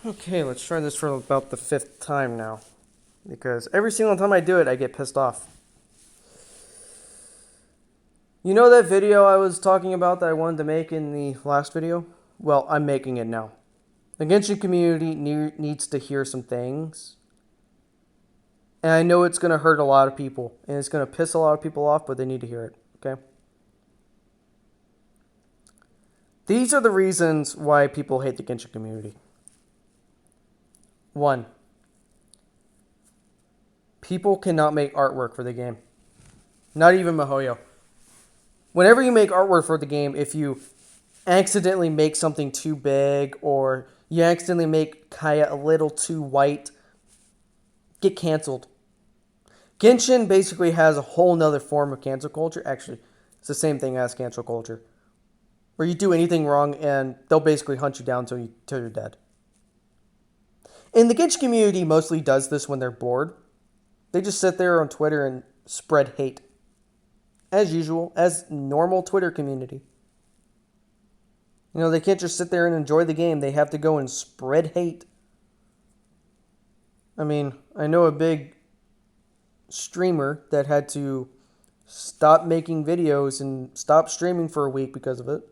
Okay, let's try this for about the 5th time now. Because every single time I do it, I get pissed off. You know that video I was talking about that I wanted to make in the last video? Well, I'm making it now. The genshin community needs to hear some things. And I know it's going to hurt a lot of people. And it's going to piss a lot of people off, but they need to hear it. Okay? These are the reasons why people hate the genshin community. 1. People cannot make artwork for the game. Not even MiHoYo. Whenever you make artwork for the game, if you accidentally make something too big or you accidentally make Kaya a little too white, get canceled. Genshin basically has a whole nother form of cancel culture. Actually, it's the same thing as cancel culture. Where you do anything wrong and they'll basically hunt you down till you're dead. And the Genshin community mostly does this when they're bored. They just sit there on Twitter and spread hate. As usual, as normal Twitter community. You know, they can't just sit there and enjoy the game. They have to go and spread hate. I mean, I know a big streamer that had to stop making videos and stop streaming for a week because of it.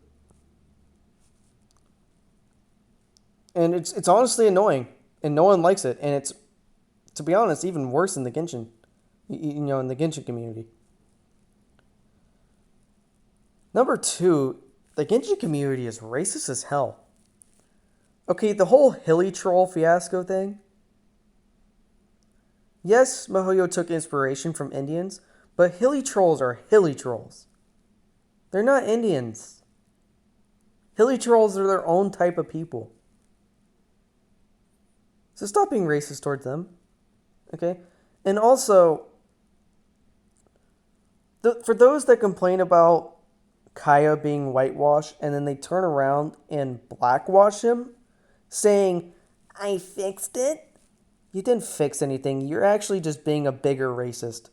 And it's honestly annoying. And no one likes it. And it's, to be honest, even worse in the Genshin. In the Genshin community. Number 2, the Genshin community is racist as hell. Okay, the whole hilly troll fiasco thing. Yes, MiHoYo took inspiration from Indians, but hilly trolls are hilly trolls. They're not Indians. Hilly trolls are their own type of people. So stop being racist towards them. Okay? And also, for those that complain about Kaya being whitewashed and then they turn around and blackwash him, saying, I fixed it. You didn't fix anything. You're actually just being a bigger racist.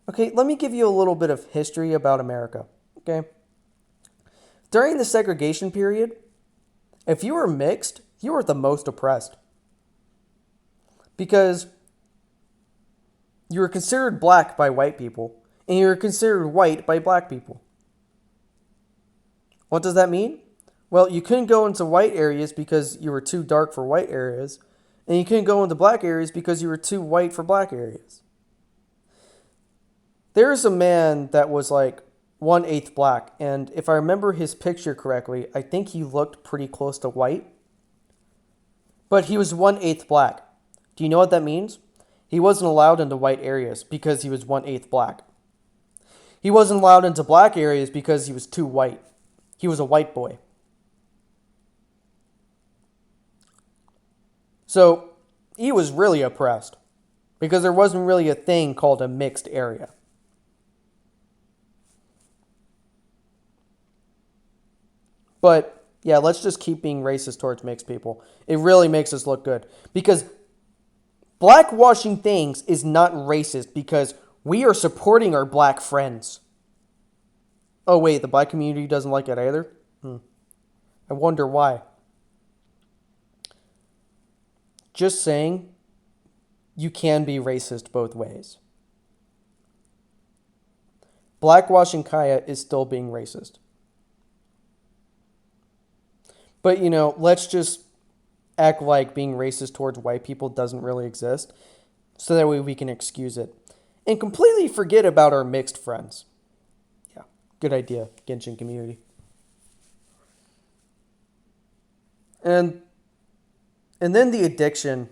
Okay, let me give you a little bit of history about America. Okay? During the segregation period, if you were mixed, you were the most oppressed. Because you were considered black by white people, and you were considered white by black people. What does that mean? Well, you couldn't go into white areas because you were too dark for white areas, and you couldn't go into black areas because you were too white for black areas. There's a man that was like 1/8 black, and if I remember his picture correctly, I think he looked pretty close to white. But he was 1/8 black. Do you know what that means? He wasn't allowed into white areas because he was 1/8 black. He wasn't allowed into black areas because he was too white. He was a white boy. So he was really oppressed because there wasn't really a thing called a mixed area. But yeah, let's just keep being racist towards mixed people. It really makes us look good. Because blackwashing things is not racist because we are supporting our black friends. Oh wait, the black community doesn't like it either? I wonder why. Just saying, you can be racist both ways. Blackwashing Kaya is still being racist. But, let's just act like being racist towards white people doesn't really exist, so that way we can excuse it. And completely forget about our mixed friends. Yeah, good idea, Genshin community. And then the addiction.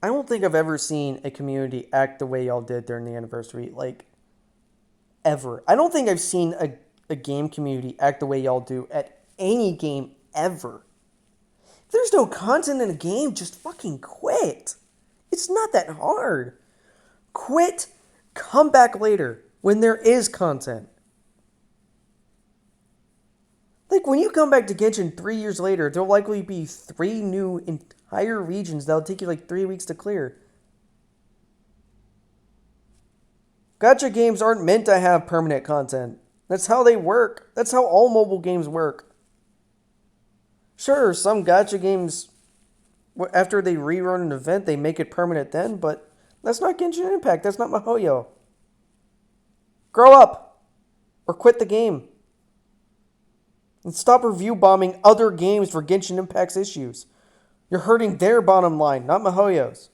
I don't think I've ever seen a community act the way y'all did during the anniversary, like, ever. I don't think I've seen a game community act the way y'all do at any game ever. If there's no content in a game, just fucking quit. It's not that hard. Quit, come back later when there is content. Like, when you come back to Genshin 3 years later, there'll likely be 3 new entire regions that'll take you like 3 weeks to clear. Gacha games aren't meant to have permanent content. That's how they work. That's how all mobile games work. Sure, some gacha games, after they rerun an event, they make it permanent then, but that's not Genshin Impact. That's not MiHoYo. Grow up or quit the game. And stop review bombing other games for Genshin Impact's issues. You're hurting their bottom line, not MiHoYo's.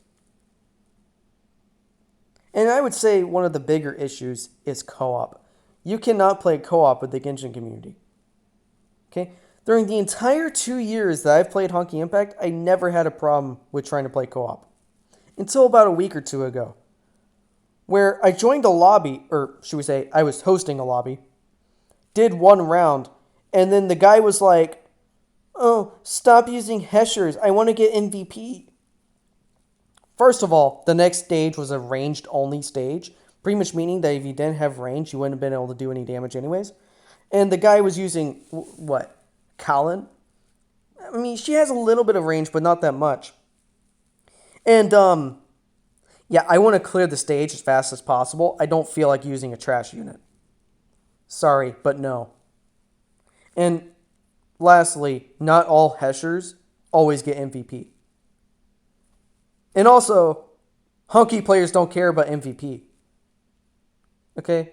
And I would say one of the bigger issues is co-op. You cannot play co-op with the Genshin community. Okay? During the entire 2 years that I've played Honky Impact, I never had a problem with trying to play co-op. Until about a week or two ago, where I joined a lobby, or should we say, I was hosting a lobby, did one round, and then the guy was like, "Oh, stop using Heshers. I want to get MVP." First of all, the next stage was a ranged-only stage, pretty much meaning that if you didn't have range, you wouldn't have been able to do any damage anyways. And the guy was using, what, Kalin? I mean, she has a little bit of range, but not that much. And, yeah, I want to clear the stage as fast as possible. I don't feel like using a trash unit. Sorry, but no. And lastly, not all Heshers always get MVP. And also, Honky players don't care about MVP. Okay?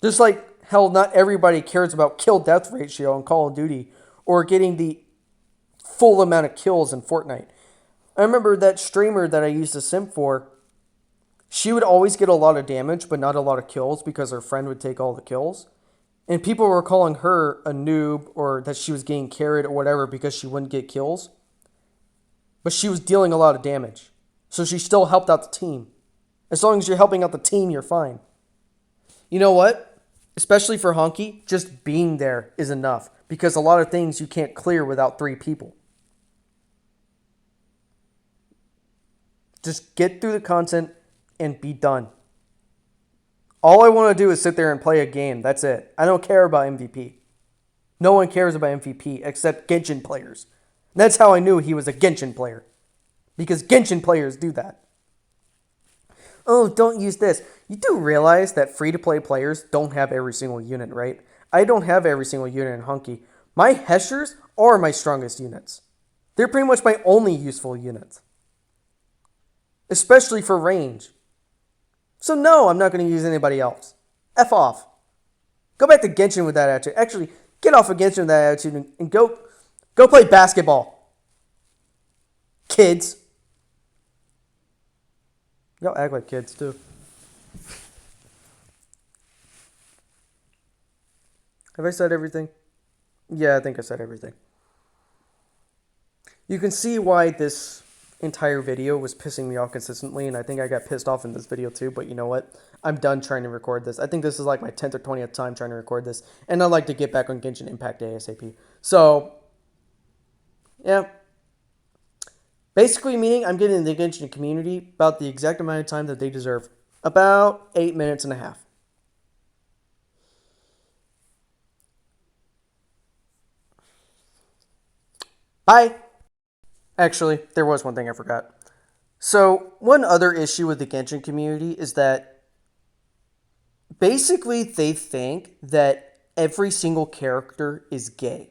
Just like hell, not everybody cares about kill-death ratio in Call of Duty or getting the full amount of kills in Fortnite. I remember that streamer that I used to simp for, she would always get a lot of damage, but not a lot of kills because her friend would take all the kills. And people were calling her a noob or that she was getting carried or whatever because she wouldn't get kills. But she was dealing a lot of damage. So she still helped out the team. As long as you're helping out the team, you're fine. You know what? Especially for Honky, just being there is enough. Because a lot of things you can't clear without 3 people. Just get through the content and be done. All I want to do is sit there and play a game. That's it. I don't care about MVP. No one cares about MVP except Genshin players. And that's how I knew he was a Genshin player. Because Genshin players do that. Oh, don't use this. You do realize that free-to-play players don't have every single unit, right? I don't have every single unit in Honky. My Heshers are my strongest units. They're pretty much my only useful units. Especially for range. So no, I'm not going to use anybody else. F off. Go back to Genshin with that attitude. Actually, get off of Genshin with that attitude and go play basketball. Kids. Y'all act like kids too. Have I said everything? Yeah, I think I said everything. You can see why this entire video was pissing me off consistently, and I think I got pissed off in this video too, but you know what? I'm done trying to record this. I think this is like my 10th or 20th time trying to record this, and I'd like to get back on Genshin Impact ASAP. So, yeah. Basically meaning I'm giving the Genshin community about the exact amount of time that they deserve. About 8 minutes and a half. Bye! Actually, there was one thing I forgot. So, one other issue with the Genshin community is that basically they think that every single character is gay.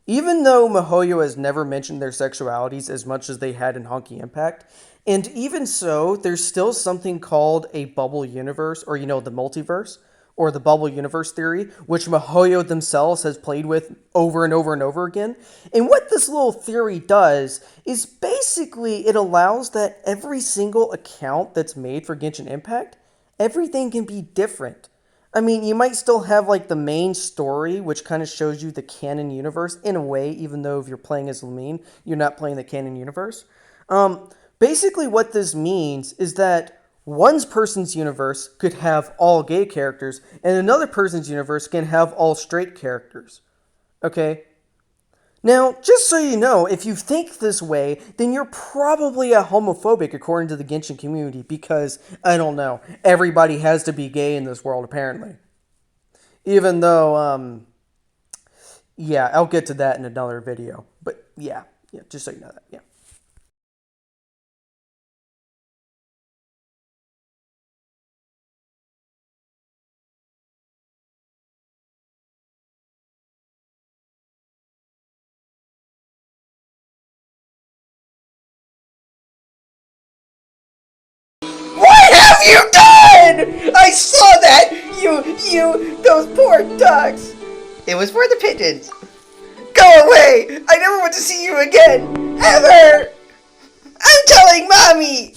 Even though MiHoYo has never mentioned their sexualities as much as they had in Honky Impact, and even so, there's still something called a bubble universe, or the multiverse, or the bubble universe theory, which MiHoYo themselves has played with over and over and over again. And what this little theory does is basically it allows that every single account that's made for Genshin Impact, everything can be different. I mean, you might still have like the main story, which kind of shows you the canon universe in a way, even though if you're playing as Lumine, you're not playing the canon universe. Basically what this means is that one person's universe could have all gay characters, and another person's universe can have all straight characters. Okay? Now, just so you know, if you think this way, then you're probably a homophobic according to the Genshin community because, I don't know, everybody has to be gay in this world apparently. Even though, yeah, I'll get to that in another video. But yeah, just so you know that, yeah. have you done? I saw that! Those poor ducks! It was for the pigeons. Go away! I never want to see you again! Ever! I'm telling Mommy!